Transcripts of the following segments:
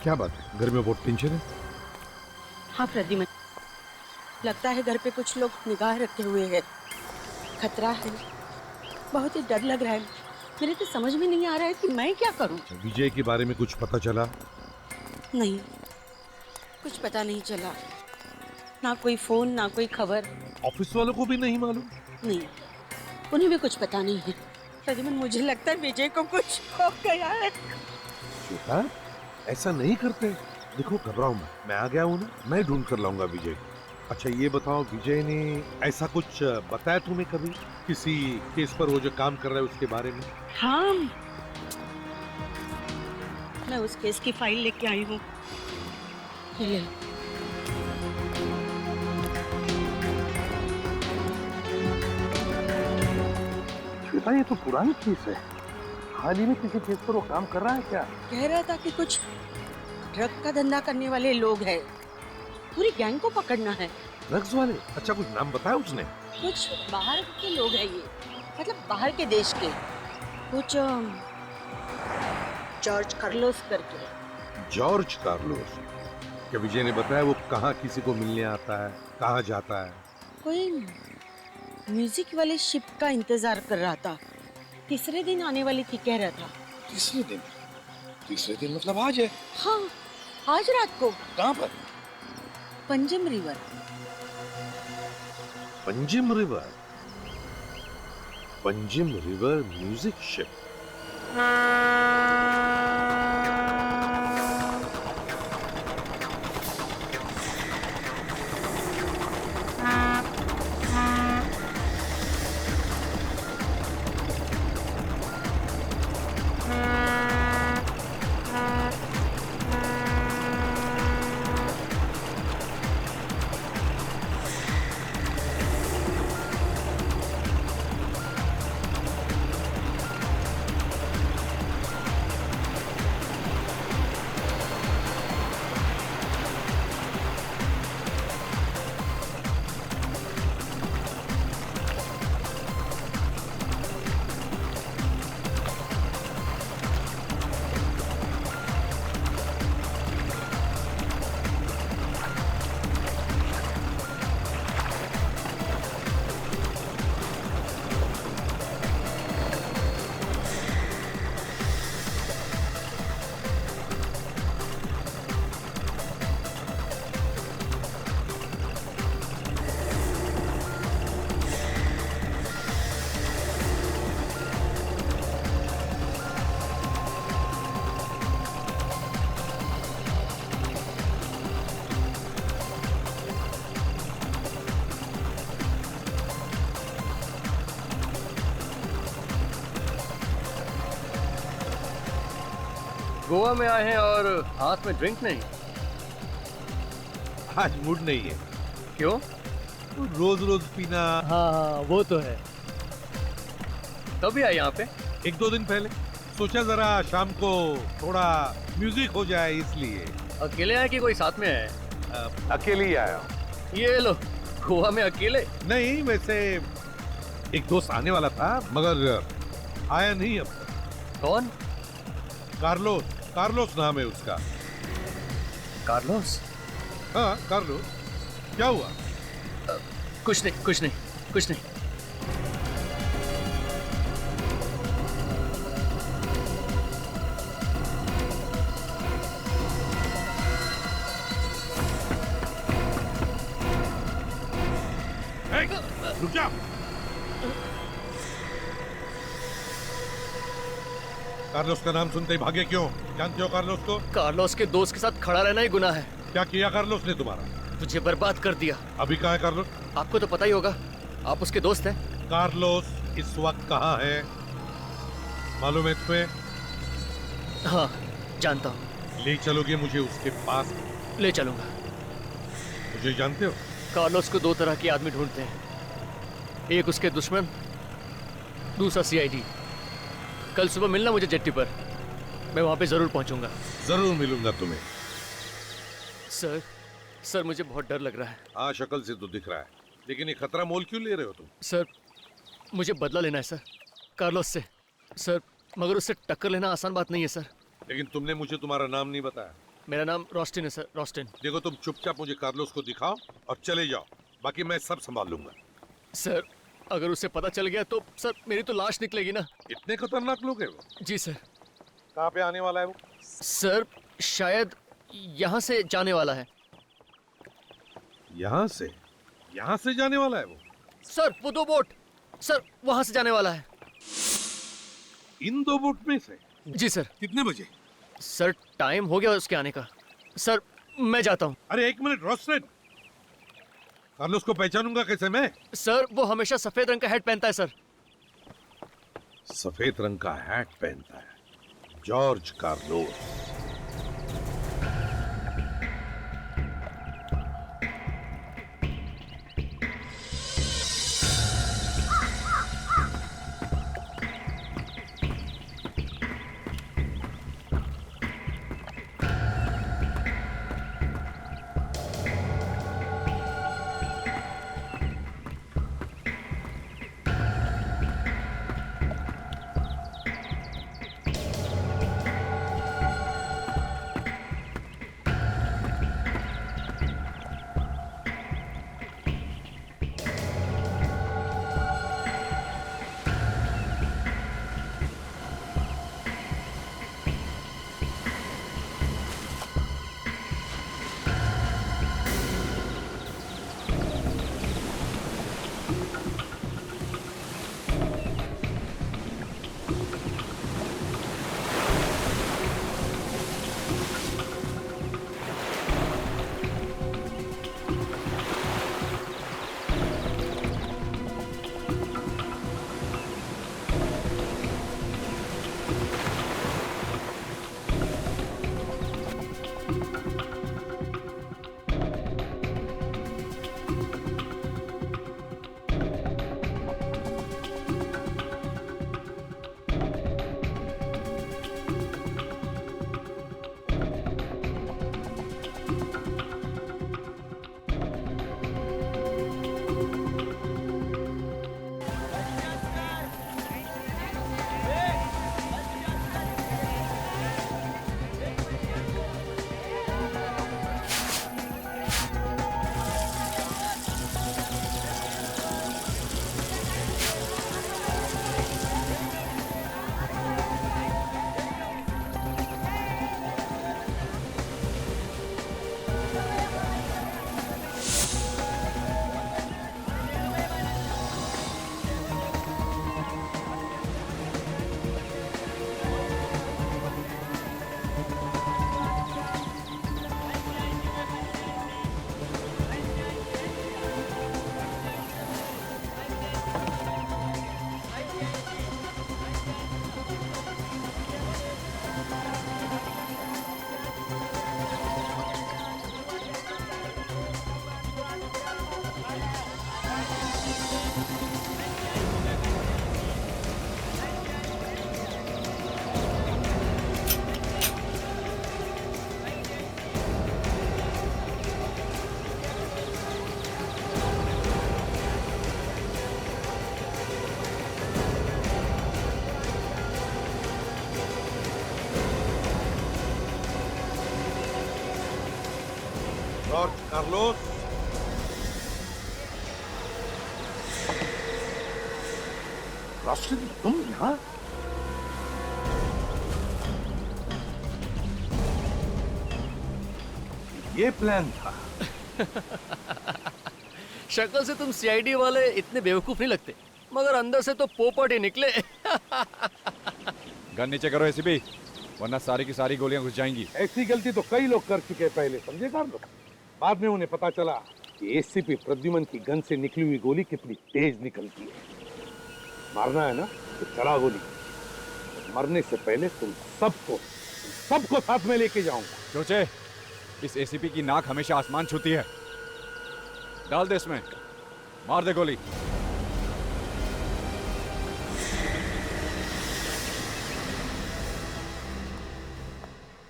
क्या बात है, घर में बहुत टेंशन है? हाँ प्रद्युमन, लगता है घर पे कुछ लोग निगाह रखे हुए हैं। खतरा है, बहुत ही डर लग रहा है। मेरे तो समझ में नहीं आ रहा है कि मैं क्या करूं। विजय के बारे में कुछ पता चला? नहीं, कुछ पता नहीं चला। ना कोई फोन, ना कोई खबर। ऑफिस वालों को भी नहीं मालूम? नहीं, उन्हें भी कुछ पता नहीं है। प्रद्युमन, मुझे लगता है विजय को कुछ हो गया है। श्वेता, ऐसा नहीं करते। देखो, घबराओ मत, मैं आ गया हूँ ना, मैं ढूंढ कर लाऊंगा विजय को। अच्छा ये बताओ, विजय ने ऐसा कुछ बताया तुम्हें कभी, किसी केस पर वो जो काम कर रहा है उसके बारे में? हाँ, मैं उस केस की फाइल लेके आई हूँ। ये ले। श्वेता, ये तो पुरानी केस है। हाल ही में किसी केस पर वो काम कर रहा है क्या? कह रहा था कि कुछ ड्रग का धंधा करने वाले लोग हैं, पूरी गैंग को पकड़ना है। ड्रग्स वाले? अच्छा, कुछ नाम बताया उसने? कुछ बाहर के लोग हैं ये, मतलब बाहर के देश के। कुछ जॉर्ज कार्लोस करके। George Carlos? क्या विजय ने बताया वो कहाँ किसी को मिलने आता है, कहाँ जाता है? कोई म्यूजिक वाले शिप का इंतजार कर रहा था, तीसरे दिन आने वाली थी कह रहा था। तीसरे दिन? तीसरे दिन मतलब आज है? हाँ, आज रात को। कहाँ पर? Panjim river. Panjim river? Panjim river music ship? Goa में आए हैं और हाथ में ड्रिंक नहीं? आज मूड नहीं है। क्यों? रोज रोज पीना। हाँ, वो तो है। कभी आए यहाँ पे? एक दो दिन पहले सोचा जरा शाम को थोड़ा म्यूजिक हो जाए, इसलिए। अकेले आए कि कोई साथ में है? अकेले ही आया। ये लो, गोवा में अकेले? नहीं, वैसे एक दोस्त आने वाला था मगर आया नहीं अब तक। कौन? कार्लोस। कार्लोस नाम है उसका। कार्लोस? हाँ, कार्लोस। क्या हुआ? कुछ नहीं, कुछ नहीं, कुछ नहीं। रुक जा। कार्लोस का नाम सुनते ही भागे क्यों? जानते हो कार्लोस को? कार्लोस के दोस्त के साथ खड़ा रहना ही गुनाह है। क्या किया कार्लोस ने तुम्हारा? तुझे बर्बाद कर दिया। अभी कहाँ है कार्लोस? आपको तो पता ही होगा, आप उसके दोस्त हैं। कार्लोस इस वक्त कहाँ है मालूम है तुम्हें? हाँ, जानता हूँ। ले चलोगे मुझे उसके पास? ले चलूंगा। मुझे जानते हो? कार्लोस को दो तरह के आदमी ढूंढते हैं, एक उसके दुश्मन, दूसरा सीआईडी। कल सुबह मिलना मुझे जेट्टी पर, मैं वहां पे जरूर पहुंचूंगा। जरूर मिलूंगा तुम्हें। सर मुझे बहुत डर लग रहा है। हाँ, शक्ल से तो दिख रहा है, लेकिन ये खतरा मोल क्यों ले रहे हो तुम? सर, मुझे बदला लेना है सर, कार्लोस से। सर, मगर उससे टक्कर लेना आसान बात नहीं है सर। लेकिन तुमने मुझे तुम्हारा नाम नहीं बताया। मेरा नाम रोस्टिन है सर, रोस्टिन। देखो तुम चुपचाप मुझे कार्लोस को दिखाओ और चले जाओ, बाकी मैं सब संभाल लूंगा। सर अगर उसे पता चल गया तो सर मेरी तो लाश निकलेगी ना। इतने खतरनाक लोग हैं वो? जी सर। कहाँ पे आने वाला है वो? सर शायद यहाँ से जाने वाला है। यहाँ से? यहाँ से जाने वाला है वो? सर वो 2 बोट, सर वहां से जाने वाला है। इन 2 बोट में से? जी सर। कितने बजे? सर टाइम हो गया उसके आने का। सर मैं जाता हूँ। अरे 1 मिनट रोस्टेन, कार्लोस को पहचानूंगा कैसे मैं? सर वो हमेशा सफेद रंग का हैट पहनता है सर। सफेद रंग का हैट पहनता है, जॉर्ज कार्लोस। जॉर्ज कार्लोस, रोस्टेन तुम यहाँ? ये प्लान था? शक्ल से तुम सीआईडी वाले इतने बेवकूफ नहीं लगते, मगर अंदर से तो पोपट ही निकले। गन नीचे करो एसीपी, वरना सारी की सारी गोलियां घुस जाएंगी। ऐसी गलती तो कई लोग कर चुके हैं पहले, समझे कार्लो? बाद में उन्हें पता चला कि एसीपी प्रद्युमन की गन से निकली हुई गोली कितनी तेज निकलती है। मारना है ना तो चला गोली। मरने से पहले तुम सबको साथ में लेके जाऊंगा। सोचे, इस एसीपी की नाक हमेशा आसमान छूती है। डाल दे इसमें, मार दे गोली।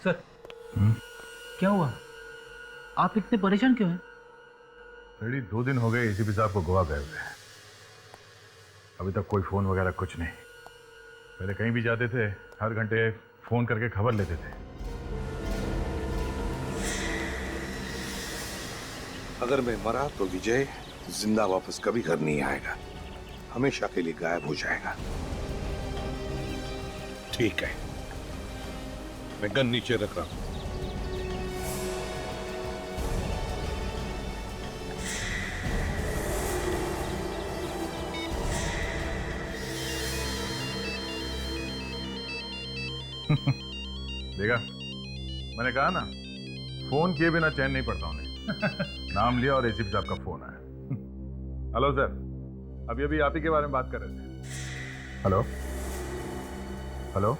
सर क्या हुआ? आप इतने परेशान क्यों हैं? रेडी 2 दिन हो गए एसीपी साहब को गोवा गए हुए। अभी तक कोई फोन वगैरह कुछ नहीं। पहले कहीं भी जाते थे हर घंटे फोन करके खबर लेते थे। अगर मैं मरा तो विजय जिंदा वापस कभी घर नहीं आएगा, हमेशा के लिए गायब हो जाएगा। ठीक है, मैं गन नीचे रख रहा हूं। देखा, मैंने कहा ना, फोन किए बिना चैन नहीं पड़ता उन्हें। नाम लिया और एसीपी साहब का फोन आया। हेलो सर, अभी अभी आप ही के बारे में बात कर रहे थे। हेलो हेलो,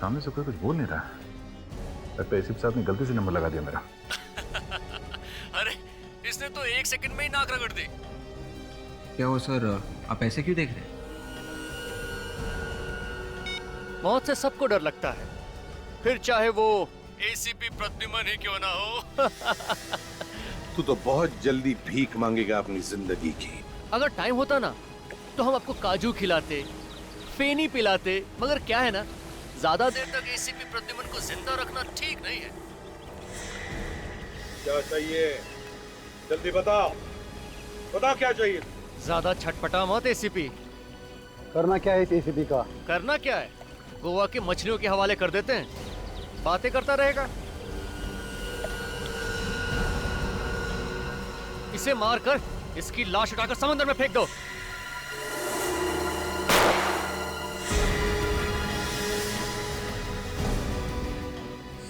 सामने से कोई कुछ बोल नहीं रहा। लगता है एसीपी साहब ने गलती से नंबर लगा दिया मेरा। अरे इसने तो 1 सेकंड में ही नाक रगड़ दी। क्या हुआ सर, आप ऐसे क्यों देख रहे हैं? मौत से सबको डर लगता है, फिर चाहे वो एसीपी प्रद्युमन ही क्यों ना हो। तू तो बहुत जल्दी भीख मांगेगा अपनी जिंदगी की। अगर टाइम होता ना तो हम आपको काजू खिलाते, फेनी पिलाते, मगर क्या है ना, ज्यादा देर तक एसीपी प्रद्युमन को जिंदा रखना ठीक नहीं है। क्या चाहिए? जल्दी बताओ, बताओ क्या चाहिए? ज्यादा छटपटा मत एसीपी। करना क्या है इस एसीपी का? करना क्या है, गोवा की मछलियों के हवाले कर देते हैं, बातें करता रहेगा। इसे मारकर इसकी लाश उठाकर समंदर में फेंक दो।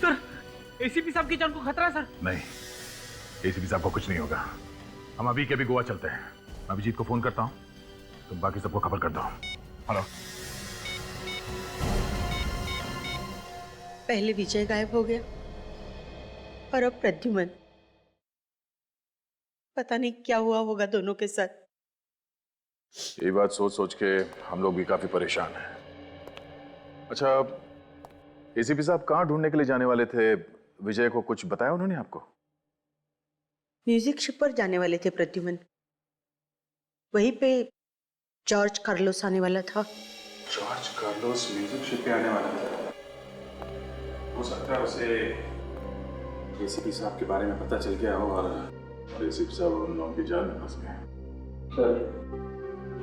सर, एसीपी साहब की जान को खतरा है सर। नहीं, एसीपी साहब को कुछ नहीं होगा। हम अभी के अभी गोवा चलते हैं। अभिजीत को फोन करता हूँ, तुम बाकी सबको खबर कर दो। हेलो। पहले विजय गायब हो गया और अब प्रद्युमन। पता नहीं क्या हुआ होगा दोनों के साथ। ये बात सोच सोच के हम लोग भी काफी परेशान हैं। अच्छा, एसीपी साहब कहाँ ढूंढने के लिए जाने वाले थे? विजय को कुछ बताया उन्होंने आपको? म्यूजिक शिप पर जाने वाले थे प्रद्युमन। वहीं पे जॉर्ज कार्लोस आने वाला था। जॉर्ज कार्लोस म्यूजिक शिप पे आने वाला था। हो सकता है उसे एसीपी साहब के बारे में पता चल गया हो और एसीपी साहब उन लोगों की जान में फंस गए। सर,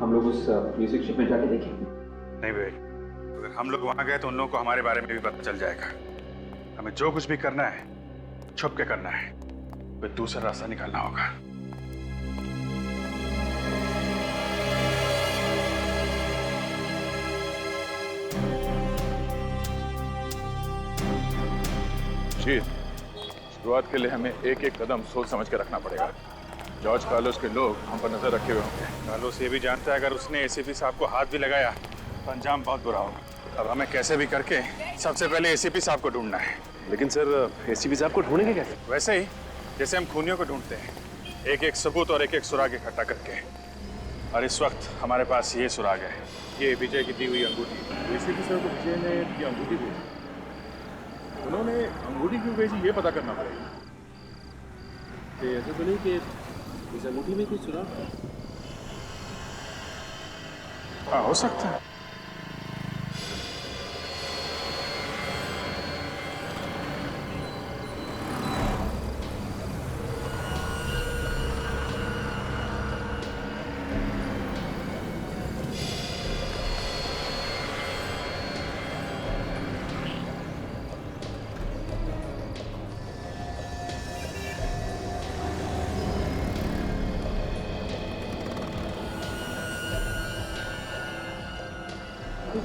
हम लोग उस म्यूजिक शिप में जाके देखें? नहीं भाई, अगर हम लोग वहां गए तो उन लोगों को हमारे बारे में भी पता चल जाएगा। हमें जो कुछ भी करना है छुप के करना है, कोई दूसरा रास्ता निकालना होगा। शुरुआत के लिए हमें एक एक कदम सोच समझ के रखना पड़ेगा। जॉर्ज कार्लोस के लोग हम पर नजर रखे हुए होंगे। कार्लोस ये भी जानता है अगर उसने एसीपी साहब को हाथ भी लगाया तो अंजाम बहुत बुरा होगा। अब हमें कैसे भी करके सबसे पहले एसीपी साहब को ढूंढना है। लेकिन सर, एसीपी साहब को ढूंढेंगे कैसे? वैसे ही जैसे हम खूनियों को ढूंढते हैं, एक एक सबूत और एक एक सुराग इकट्ठा करके। और इस वक्त हमारे पास ये सुराग है, ये विजय की दी हुई अंगूठी। एसीपी साहब को विजय ने ये अंगूठी भेजी। उन्होंने अंगूठी क्यों भेजी ये पता करना पड़ेगा। ऐसा तो नहीं कि इस अंगूठी में कुछ सुराग है? हाँ, हो सकता है।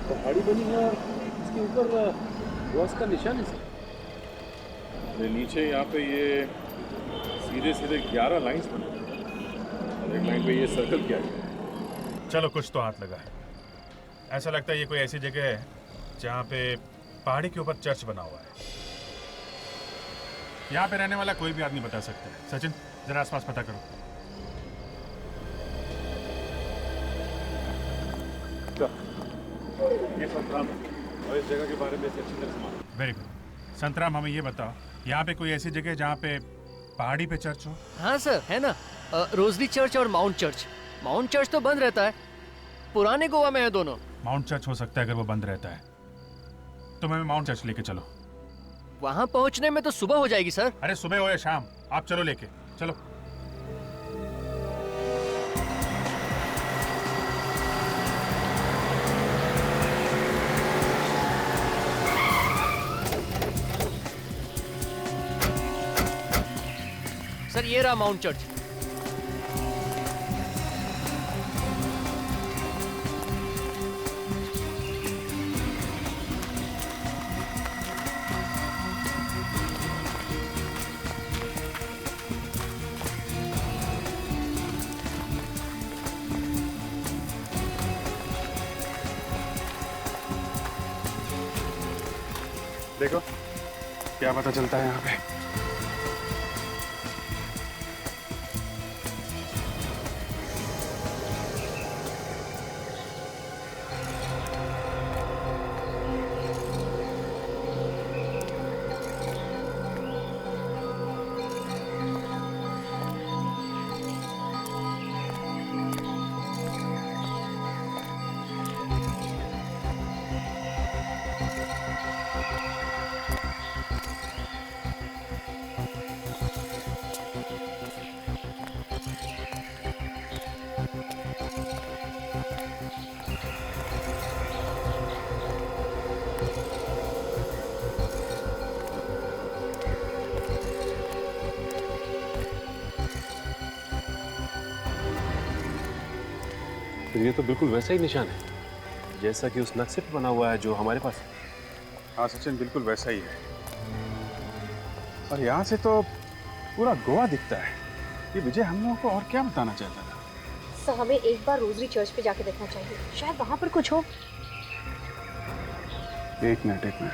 पहाड़ी बनी है और इसके ऊपर क्रॉस का निशान है सर। नीचे यहाँ पे ये सीधे सीधे 11 लाइंस बने और एक लाइन पे ये सर्कल किया गया। चलो, कुछ तो हाथ लगा है। ऐसा लगता है ये कोई ऐसी जगह है जहाँ पे पहाड़ी के ऊपर चर्च बना हुआ है। यहाँ पे रहने वाला कोई भी आदमी बता सकता है। सचिन, जरा आसपास पता करो। ये संतराम और इस जगह के बारे में अच्छी तरह से। Very good. संतराम, हमें ये बताओ, यहाँ पे कोई ऐसी जगह है जहाँ पे पहाड़ी पे चर्च हो? हाँ सर, है ना, रोजली चर्च और माउंट चर्च। माउंट चर्च तो बंद रहता है, पुराने गोवा में है दोनों। माउंट चर्च हो सकता है अगर वो बंद रहता है, तो हमें माउंट चर्च लेके चलो। वहां पहुंचने में तो सुबह हो जाएगी सर। अरे सुबह हो या शाम, आप चलो लेके चलो। सर ये रहा माउंट चर्च। देखो क्या पता चलता है यहाँ पे। फिर ये तो बिल्कुल वैसा ही निशान है जैसा कि उस नक्शे पे बना हुआ है जो हमारे पास है। हाँ सचिन, बिल्कुल वैसा ही है। और यहाँ से तो पूरा गोवा दिखता है। ये विजय हम लोगों को और क्या बताना चाहता था? सर हमें एक बार रोजरी चर्च पे जाके देखना चाहिए, शायद वहां पर कुछ हो। एक मिनट।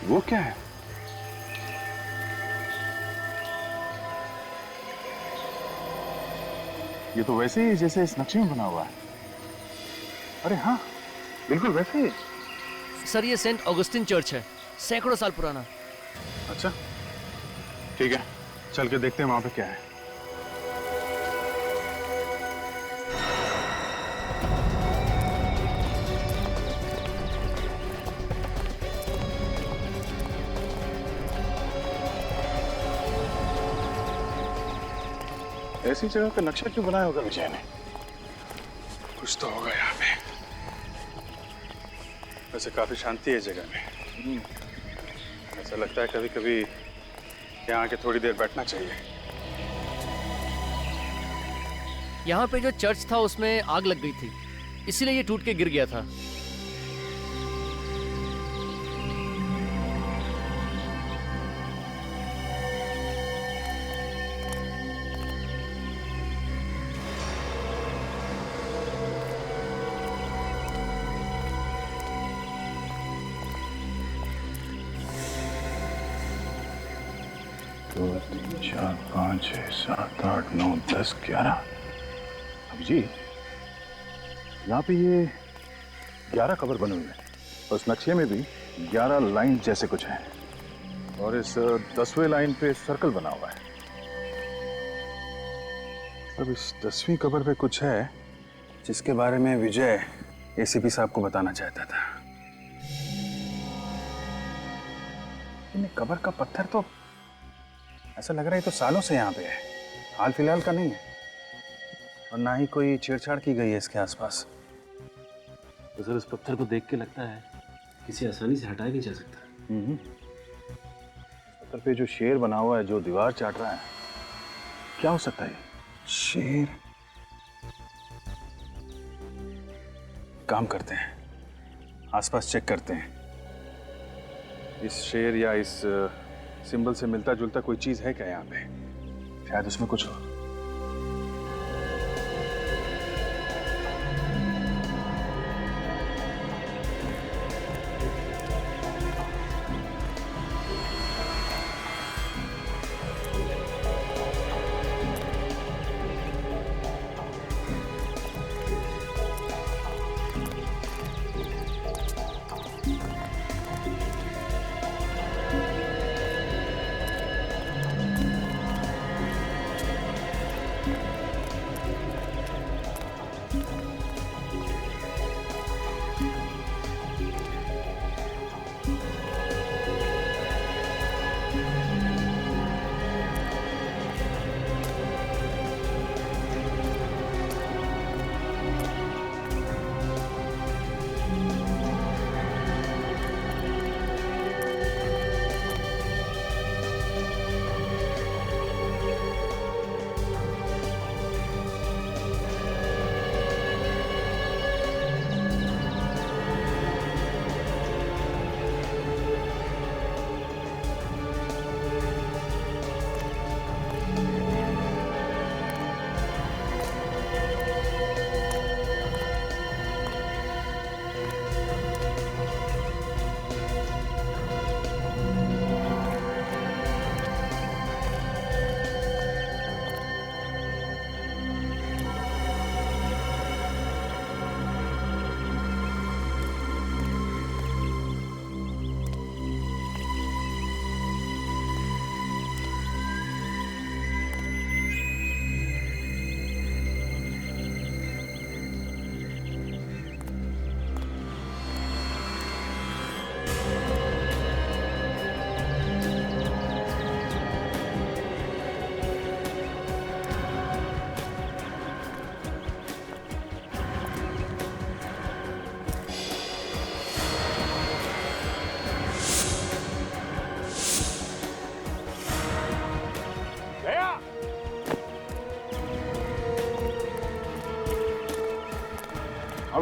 वो क्या है? ये तो वैसे ही जैसे इस नक्शे में बना हुआ है। अरे हाँ, बिल्कुल वैसे ही। सर ये सेंट ऑगस्टिन चर्च है, सैकड़ों साल पुराना। अच्छा ठीक है, चल के देखते हैं वहां पे क्या है। ऐसी जगह का नक्शा क्यों बनाया होगा विजय ने? कुछ तो होगा यहाँ पे। वैसे काफी शांति है जगह में। ऐसा लगता है कभी कभी यहाँ आके थोड़ी देर बैठना चाहिए। यहाँ पे जो चर्च था उसमें आग लग गई थी, इसीलिए ये टूट के गिर गया था। दो, तीन, चार, 5, 6, 7, 8, 9, 10, 11। जी यहाँ पे ये 11 कबर बने हुए हैं। उस नक्शे में भी 11 लाइन जैसे कुछ हैं और इस 10वें लाइन पे सर्कल बना हुआ है। अब इस 10वीं कबर पे कुछ है जिसके बारे में विजय एसीपी साहब को बताना चाहता था। इन कबर का पत्थर तो ऐसा लग रहा है तो सालों से यहाँ पे है, हाल फिलहाल का नहीं है। और ना ही कोई छेड़छाड़ की गई है इसके आसपास। तो सर इस पत्थर को देख के लगता है किसी आसानी से हटाया नहीं जा सकता। पत्थर पे जो शेर बना हुआ है जो दीवार चाट रहा है, क्या हो सकता है? शेर। काम करते हैं, आसपास चेक करते हैं। इस शेर या इस सिंबल से मिलता जुलता कोई चीज है क्या यहाँ पे? शायद उसमें कुछ हो।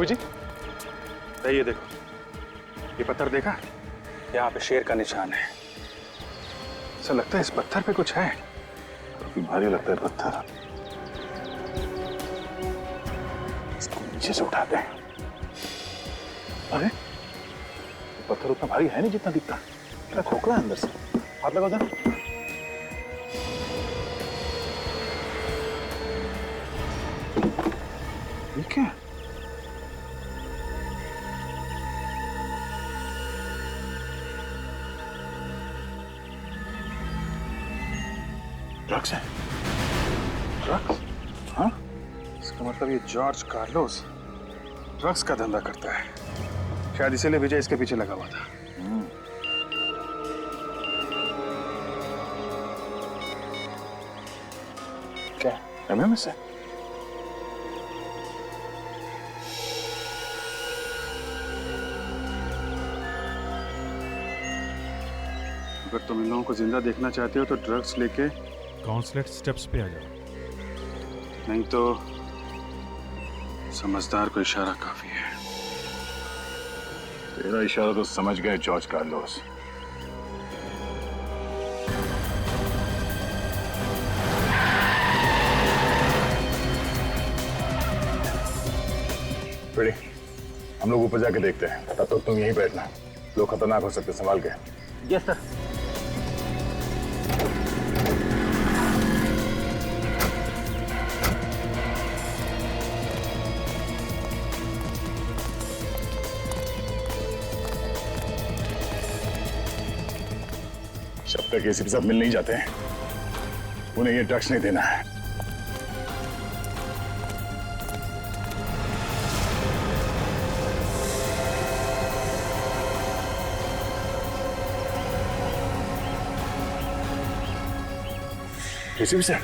भाभी जी, ये देखो, ये पत्थर देखा? यहाँ पे शेर का निशान है। ऐसा लगता है इस पत्थर पे कुछ है। काफी भारी लगता है पत्थर। इसको नीचे से उठाते हैं। अरे पत्थर उतना भारी है नहीं जितना दिखता। क्या खोखला है अंदर से। हाथ लगाओ जरा। ये क्या? ड्रग्स है। ड्रग्स? हाँ? इसका मतलब ये जॉर्ज कार्लोस ड्रग्स का धंधा करता है। शायद इसीलिए विजय इसके पीछे लगा हुआ था। क्या एमएम से? अगर तुम इन लोगों को जिंदा देखना चाहते हो तो ड्रग्स लेके काउंसलेट स्टेप्स पे आ जाओ। नहीं तो समझदार को इशारा काफी है। तेरा इशारा तो समझ गए जॉर्ज कार्लोस। फ्रेडी, हम लोग ऊपर जाके देखते हैं। तब तक तुम यहीं बैठना। लोग खतरनाक हो सकते, संभाल के। Yes sir. जब तक एसीपी साहब मिल नहीं जाते हैं, उन्हें ये ड्रग्स नहीं देना है। एसीपी साहब,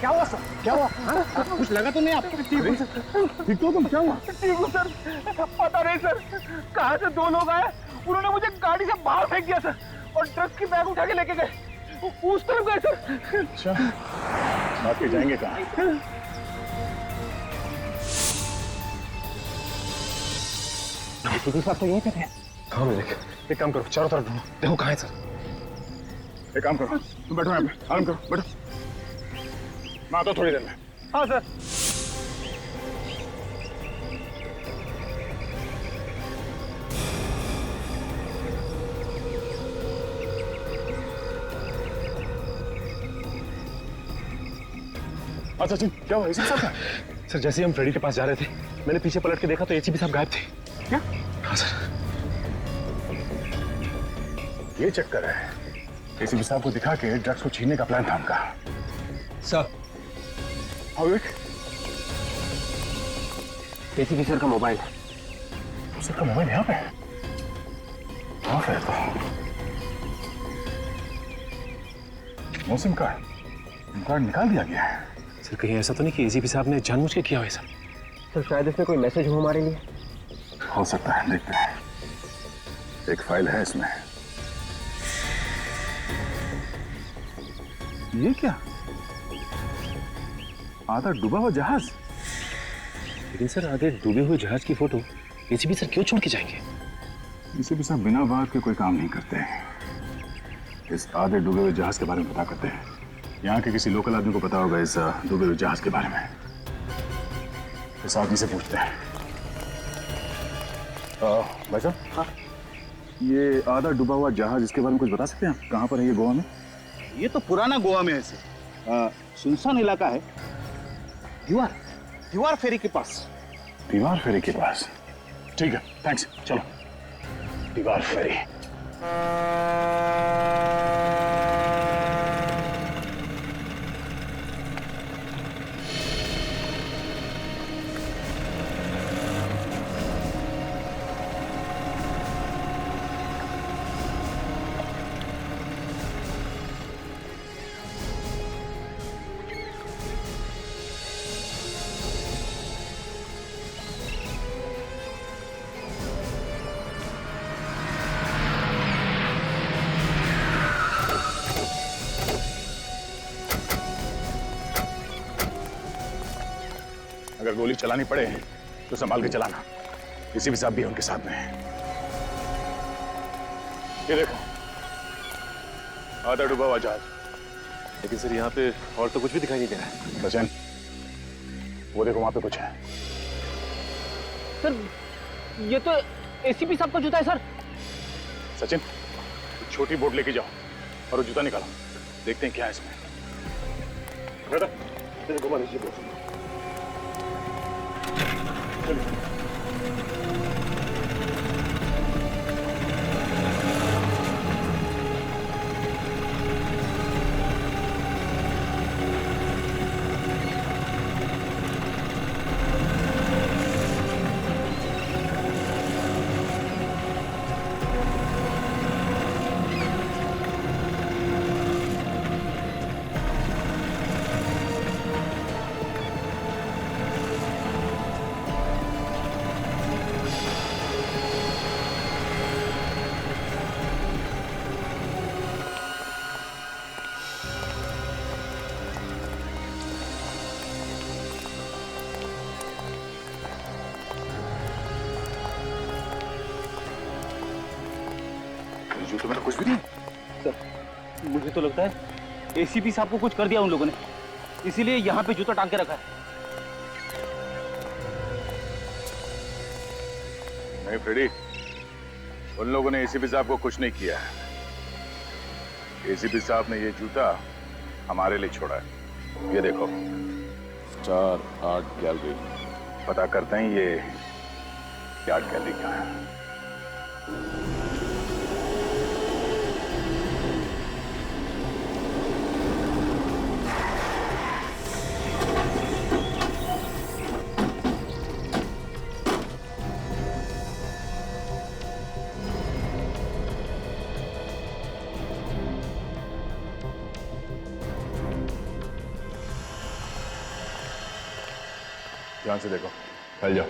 क्या हुआ सर? क्या हुआ? कुछ लगा तो नहीं आपको? ठीक तो तुम, क्या हुआ? ठीक हूँ सर। पता नहीं सर, कहाँ से दो लोग आए, उन्होंने मुझे गाड़ी से बाहर फेंक दिया सर, और ट्रक की बैग उठा के लेके गए। उस तरफ गए सर। अच्छा, बात के जाएंगे कहाँ? साहब तो यहीं पे थे। हाँ मेरे, एक काम करो, चारों तरफ ढूंढो, देखो कहाँ है सर। एक काम करो, तुम बैठो यहाँ पे, आराम करो, बैठो। मैं आता हूँ थोड़ी देर में। हाँ सर। अच्छा सचिन, क्या हुआ? एसीपी साहब का? सर जैसे ही हम फ्रेडी के पास जा रहे थे, मैंने पीछे पलट के देखा तो एसीपी साहब गायब थे। क्या? हाँ सर। ये चक्कर है। एसीपी साहब को दिखा के ड्रग्स को छीनने का प्लान था उनका। सर, हाँ विवेक, एसीपी सर का मोबाइल है। सर का मोबाइल यहाँ पे? हाँ फिर तो नो सिम कार्ड निकाल दिया गया है। सर कहीं ऐसा तो नहीं कि एसीपी साहब ने जानबूझ के किया हो सब? सर शायद इसमें कोई मैसेज हो हमारे लिए। हो सकता है, देखते हैं। एक फाइल है इसमें। ये क्या? आधा डूबा हुआ जहाज। लेकिन सर आधे डूबे हुए जहाज की फोटो एसीपी सर क्यों छोड़ के जाएंगे? एसीपी साहब बिना बात के कोई काम नहीं करते। इस आधे डूबे हुए जहाज के बारे में पता करते हैं। यहाँ के किसी लोकल आदमी को पता होगा इस डूबे हुए जहाज के बारे में। इस आदमी से पूछते हैं। भाई साहब, हाँ, ये आधा डूबा हुआ जहाज, इसके बारे में कुछ बता सकते हैं आप? कहाँ पर है ये गोवा में? ये तो पुराना गोवा में है ऐसे। सुनसान इलाका है। दीवार फेरी के पास। दीवार फेरी के पास, ठीक है, थैंक्स, चलो। दीवार फेरी। अगर गोली चलानी पड़े तो संभाल के चलाना। किसी भी साहब भी उनके साथ में है। ये देखो, आधा डूबा हुआ जहाज। लेकिन सर यहाँ पे और तो कुछ भी दिखाई नहीं दे रहा है। सचिन, वो देखो वहां पे कुछ है। सर ये तो एसीपी साहब का जूता है सर। सचिन, छोटी बोट लेके जाओ और वो जूता निकालो, देखते हैं क्या है इसमें। बेटा, तेरे घुमा लीजिए बोट। जूते में कुछ भी नहीं। सर मुझे तो लगता है एसीपी साहब को कुछ कर दिया उन लोगों ने, इसीलिए यहाँ पे जूता टांग के रखा है। नहीं फ्रेडी, उन लोगों ने एसीपी साहब को कुछ नहीं किया है। एसीपी साहब ने ये जूता हमारे लिए छोड़ा है। ये देखो, स्टार आर्ट गैलरी। पता करते हैं ये आर्ट गैलरी कहाँ है। ध्यान से देखो, फैल जाओ।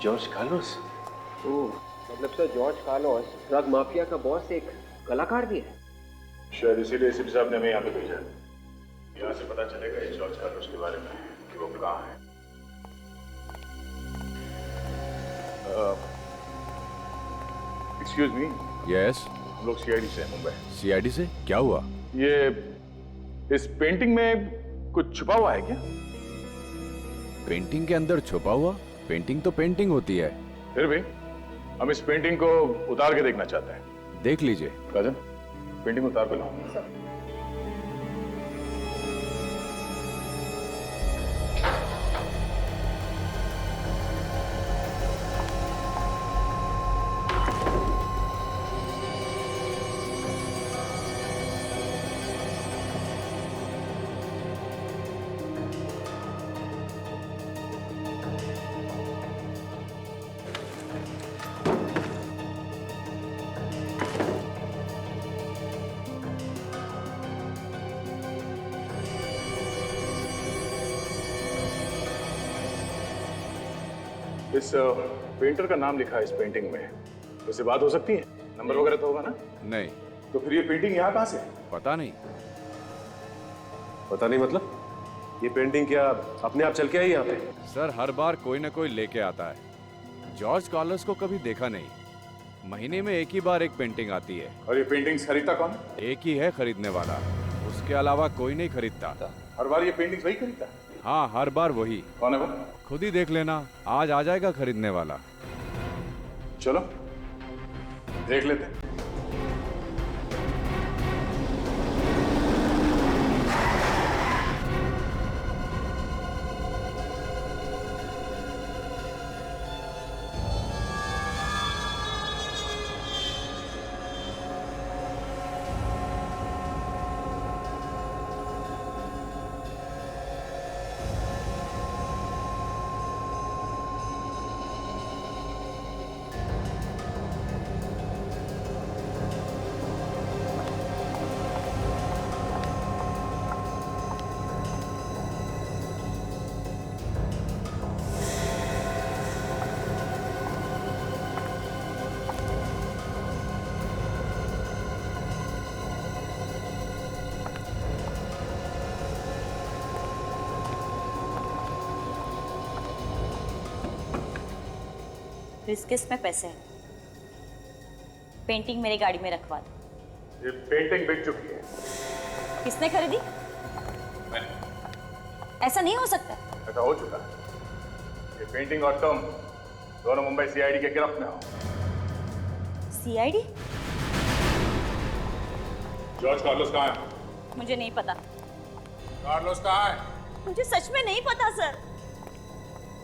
George Carlos? ओह, मतलब sir George Carlos drug mafia का बॉस एक कलाकार भी है। शायद इसीलिए एसीपी साहब ने हमें यहाँ पे भेजा। यहाँ से पता चलेगा इस जॉर्ज कार्लोस के बारे में कि वो कहाँ है। Excuse me. यस। हम लोग सीआईडी से हैं, मुंबई। सीआईडी से? क्या हुआ? ये इस पेंटिंग में कुछ छुपा हुआ है क्या? पेंटिंग के अंदर छुपा हुआ? पेंटिंग तो पेंटिंग होती है। फिर भी हम इस पेंटिंग को उतार के देखना चाहते हैं। देख लीजिए। राजन, पेंटिंग उतार के लाओ। इस पेंटर का नाम लिखा है इस पेंटिंग में, उससे बात हो सकती है? नंबर वगैरह तो होगा ना? नहीं। तो फिर ये पेंटिंग यहाँ कहाँ से? पता नहीं। पता नहीं मतलब? ये पेंटिंग क्या अपने आप चल के आई यहाँ पे? सर हर बार कोई ना कोई लेके आता है। जॉर्ज कार्लोस को कभी देखा नहीं। महीने में एक ही बार एक पेंटिंग आती है। और ये पेंटिंग्स खरीदता कौन? एक ही है खरीदने वाला। उस उसके अलावा कोई नहीं खरीदता। हर बार ये पेंटिंग वही खरीदता? हाँ, हर बार वही। कौन है वो? खुद ही देख लेना, आज आ जाएगा खरीदने वाला। चलो देख लेते हैं। इस किस्त में पैसे हैं, पेंटिंग मेरी गाड़ी में रखवा दो। ये पेंटिंग बिक चुकी है। किसने खरीदी? मैंने। ऐसा नहीं हो सकता। ऐसा हो चुका है। ये पेंटिंग और तुम दोनों मुंबई सीआईडी के गिरफ्त में हो। सीआईडी? जॉर्ज कार्लोस कहाँ है? मुझे नहीं पता। कार्लोस कहाँ है? मुझे सच में नहीं पता सर।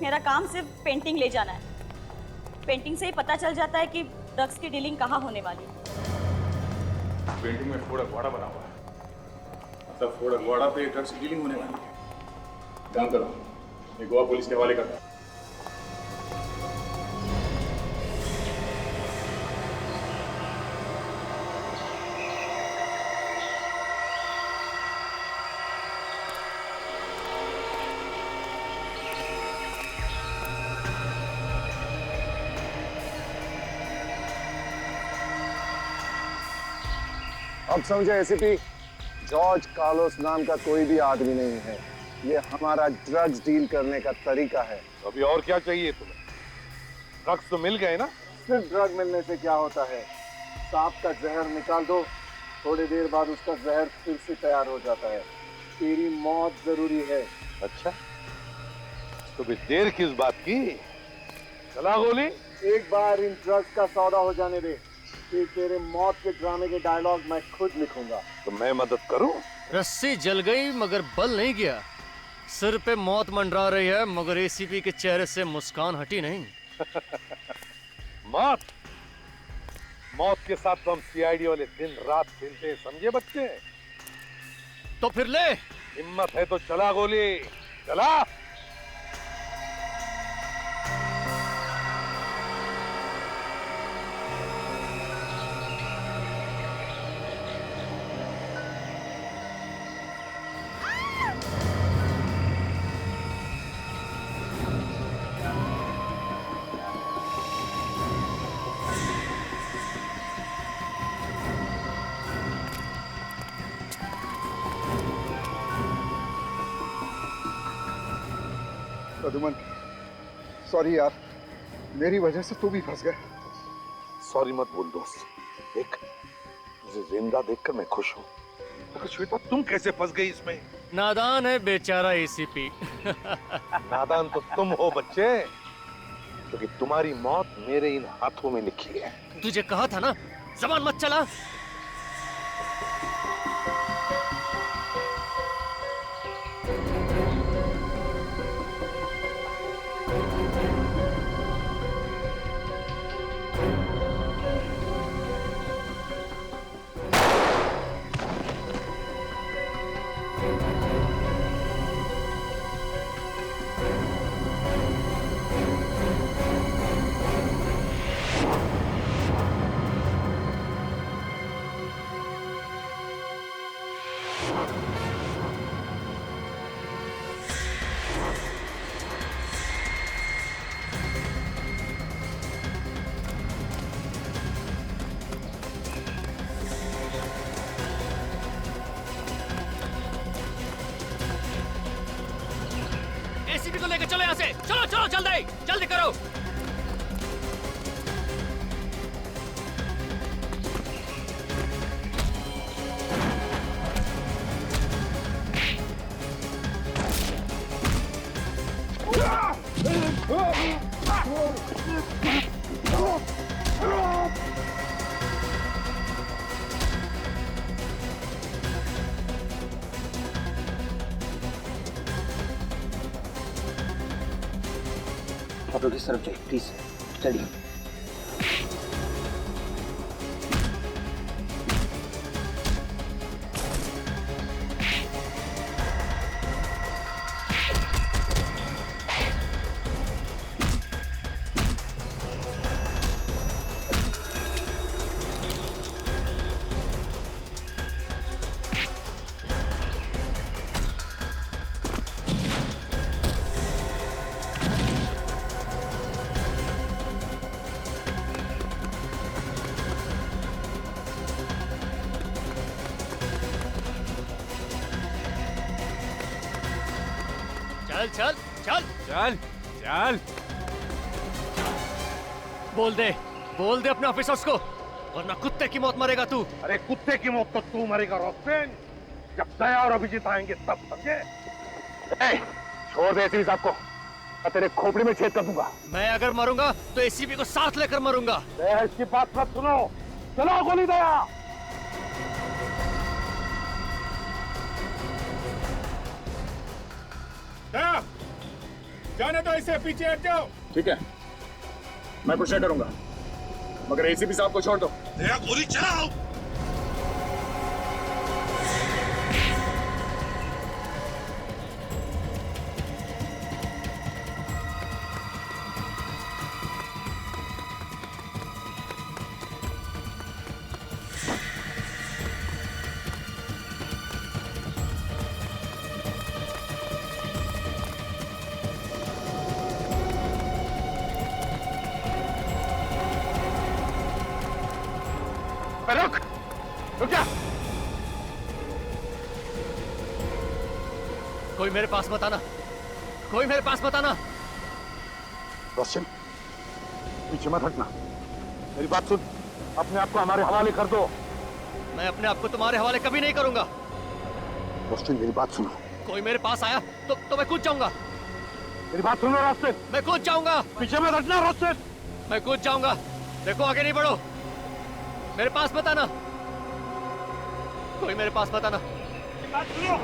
मेरा काम सिर्फ पेंटिंग ले जाना है। पेंटिंग से ही पता चल जाता है कि ड्रग्स की डीलिंग कहाँ होने वाली है। पेंटिंग में फोड़ा घोड़ा बना हुआ है, मतलब फोड़ा घोड़ा पे ड्रग्स की डीलिंग होने वाली है। काम करो, ये गोवा पुलिस के हवाले करता। अब समझे एसीपी, जॉर्ज कार्लोस नाम का कोई भी आदमी नहीं है। ये हमारा ड्रग्स डील करने का तरीका है। अभी और क्या चाहिए तुम्हें? ड्रग्स तो मिल गए ना? सिर्फ ड्रग मिलने से क्या होता है? सांप का जहर निकाल दो, थोड़ी देर बाद उसका जहर फिर से तैयार हो जाता है। तेरी मौत जरूरी है। अच्छा, तो भी देर किस बात की? चला गोली। एक बार इन ड्रग्स का सौदा हो जाने दे, फिर तेरे मौत के ड्रामे के डायलॉग मैं खुद लिखूंगा। तो मैं मदद करूं? रस्सी जल गई मगर बल नहीं गया। सिर पे मौत मंडरा रही है मगर एसीपी के चेहरे से मुस्कान हटी नहीं। मौत? मौत के साथ तो हम सीआईडी वाले दिन रात खेलते हैं, समझे बच्चे? तो फिर ले। हिम्मत है तो चला गोली, चला। प्रद्युमन, सॉरी यार, मेरी वजह से तू भी फंस गया। सॉरी मत बोल दोस्त, देख तुझे जिंदा देखकर मैं खुश हूँ। मगर श्वेता, तुम कैसे फंस गई इसमें? नादान है बेचारा एसीपी। नादान तो तुम हो बच्चे, क्योंकि तुम्हारी मौत मेरे इन हाथों में लिखी है। तुझे कहा था ना, जबान मत चला। एसीपी को लेकर चलो यहाँ से। चलो चलो जल्दी जल्दी करो। ऑफिस तरफ जाइए प्लीज, चलिए। चल चल चल चल चल। बोल दे अपने ऑफिसर्स को, वरना कुत्ते की मौत मरेगा तू। अरे कुत्ते की मौत तो तू मरेगा रोस्टेन, जब दया और अभिजीत आएंगे तब, समझे? छोड़ दे एसीपी साहब को, मैं तेरे खोपड़ी में छेद कर दूंगा। मैं अगर मरूंगा तो एसीपी को साथ लेकर मरूंगा। इसकी बात मत सुनो, चलो गोली दया। दया, जाने दो इसे, पीछे हट जाओ। ठीक है, मैं कुछ नहीं करूंगा, मगर एसीपी साहब को छोड़ दो। दया गोली चलाओ। रुक जा। कोई मेरे पास मत आना, कोई मेरे पास मत आना। रोशन, पीछे मत हटना, मेरी बात सुन, अपने आप को हमारे हवाले कर दो। मैं अपने आप को तुम्हारे हवाले कभी नहीं करूंगा। रोशन, मेरी बात सुनो। कोई मेरे पास आया तो मैं कूद जाऊंगा। मेरी बात सुनो रोशन। मैं कूद जाऊंगा। पीछे मत हटना रोशन। मैं कूद जाऊंगा। देखो आगे नहीं बढ़ो, मेरे पास मत आना, कोई मेरे पास मत आना। बात सुनो।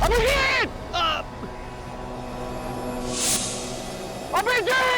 अभिजीत! अभिजीत!